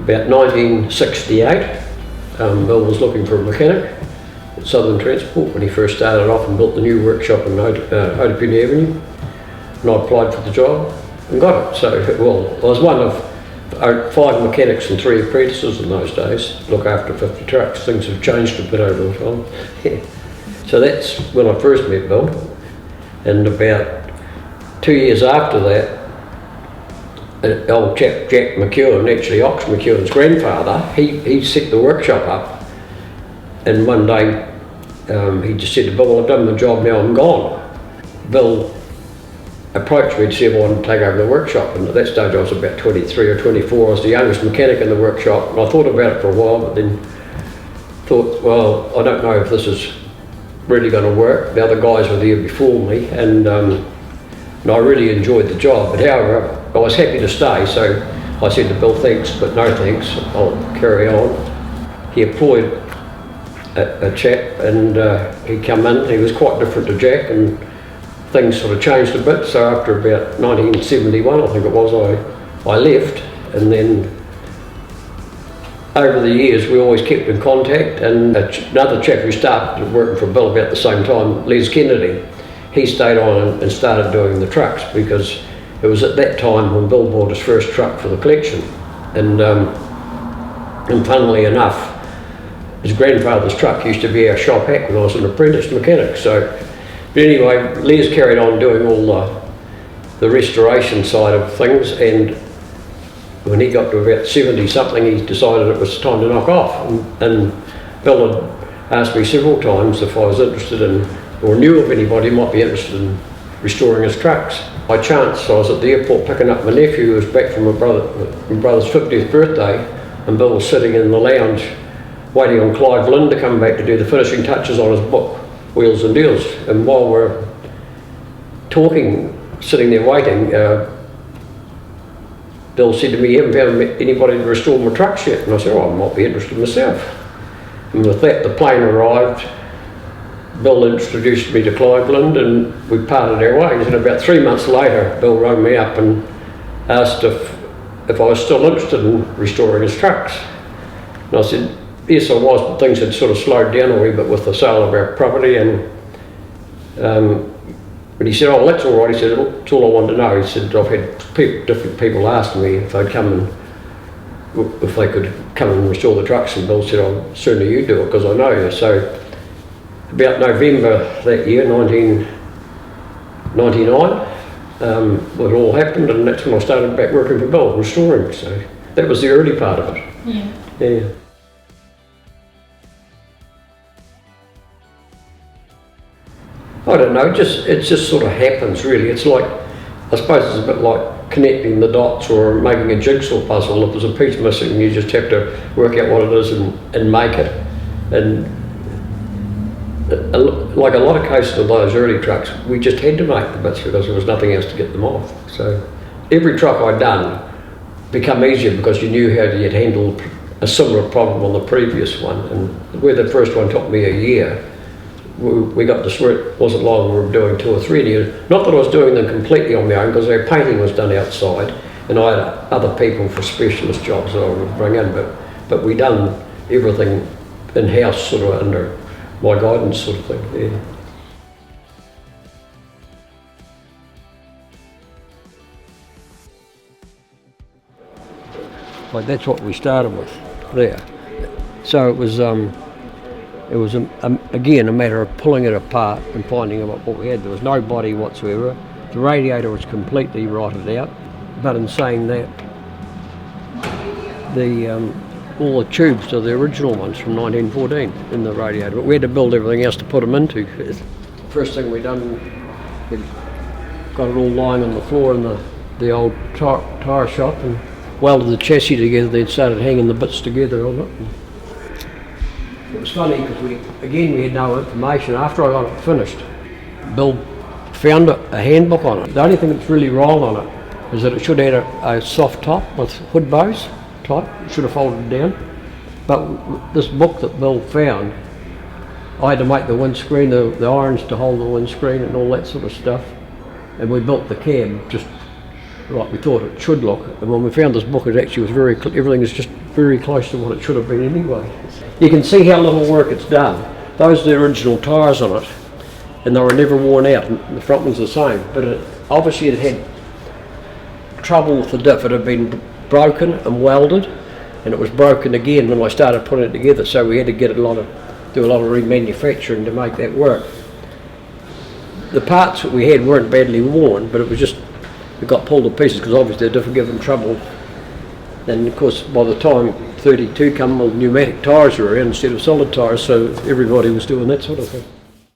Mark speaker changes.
Speaker 1: About 1968, Bill was looking for a mechanic at Southern Transport when he first started off and built the new workshop in Otapuni Avenue. And I applied for the job and got it. So, well, I was one of 5 mechanics and 3 apprentices in those days, look after 50 trucks. Things have changed a bit over the time. So that's when I first met Bill. And about 2 years after that, old chap Jack McEwen, actually Ox McEwen's grandfather, he set the workshop up, and one day he just said to Bill, I've done the job now, I'm gone. Bill approached me to see if I wanted to take over the workshop, and at that stage I was about 23 or 24, I was the youngest mechanic in the workshop, and I thought about it for a while, but then thought, well, I don't know if this is really going to work. The other guys were there before me, and I really enjoyed the job, but however, I was happy to stay, so I said to Bill, thanks, but no thanks, I'll carry on. He employed a chap, and he come in. He was quite different to Jack, and things sort of changed a bit, so after about 1971, I think it was, I left, and then over the years we always kept in contact, and another chap who started working for Bill about the same time, Les Kennedy, he stayed on and started doing the trucks, because it was at that time when Bill bought his first truck for the collection, and funnily enough, his grandfather's truck used to be our shop hack when I was an apprentice mechanic. So, but anyway, Les carried on doing all the restoration side of things, and when he got to about 70 something, he decided it was time to knock off, and Bill had asked me several times if I was interested in, or knew of anybody who might be interested in restoring his trucks. By chance, I was at the airport picking up my nephew who was back from my brother's 50th birthday, and Bill was sitting in the lounge waiting on Clive Lynn to come back to do the finishing touches on his book, Wheels and Deals. And while we're talking, sitting there waiting, Bill said to me, you haven't found anybody to restore my trucks yet? And I said, oh, I might be interested myself. And with that, the plane arrived. Bill introduced me to Clive Lynn, and we parted our ways. And about 3 months later, Bill rang me up and asked if I was still interested in restoring his trucks. And I said, yes, I was, but things had sort of slowed down a wee bit with the sale of our property. And but he said, oh, that's all right. He said, that's all I wanted to know. He said, I've had different people ask me if they could come and restore the trucks, and Bill said, oh, sooner you do it because I know you. So about November that year, 1999, it all happened, and that's when I started back working for Bill, restoring. So that was the early part of it. Yeah. I don't know, it just sort of happens really. It's like, I suppose it's a bit like connecting the dots or making a jigsaw puzzle. If there's a piece missing, you just have to work out what it is and make it. And like a lot of cases of those early trucks, we just had to make the bits because there was nothing else to get them off. So every truck I'd done become easier because you knew how you'd handle a similar problem on the previous one. And where the first one took me a year, we got to where it wasn't long, we were doing 2 or 3 years. Not that I was doing them completely on my own, because our painting was done outside, and I had other people for specialist jobs that I would bring in, but we done everything in-house, sort of under my guidance sort of thing, yeah. Like that's what we started with there. So it was again a matter of pulling it apart and finding out what we had. There was no body whatsoever. The radiator was completely rotted out. But in saying that, all the tubes are the original ones from 1914 in the radiator. But we had to build everything else to put them into. First thing we done, we got it all lying on the floor in the old tyre shop and welded the chassis together, then started hanging the bits together on it. It was funny because we had no information. After I got it finished, Bill found a handbook on it. The only thing that's really wrong on it is that it should have had a soft top with hood bows type. It should have folded down. But this book that Bill found, I had to make the windscreen, the irons to hold the windscreen and all that sort of stuff. And we built the cab just like we thought it should look. And when we found this book, it actually was everything is just very close to what it should have been anyway. You can see how little work it's done. Those are the original tyres on it, and they were never worn out. And the front one's the same, but obviously it had trouble with the diff. It had been broken and welded, and it was broken again when I started putting it together. So we had to do a lot of remanufacturing to make that work. The parts that we had weren't badly worn, but it was just it got pulled to pieces because obviously the diff would give them trouble. And of course, by the time 32 come, well, pneumatic tyres were around instead of solid tyres, so everybody was doing that sort of thing.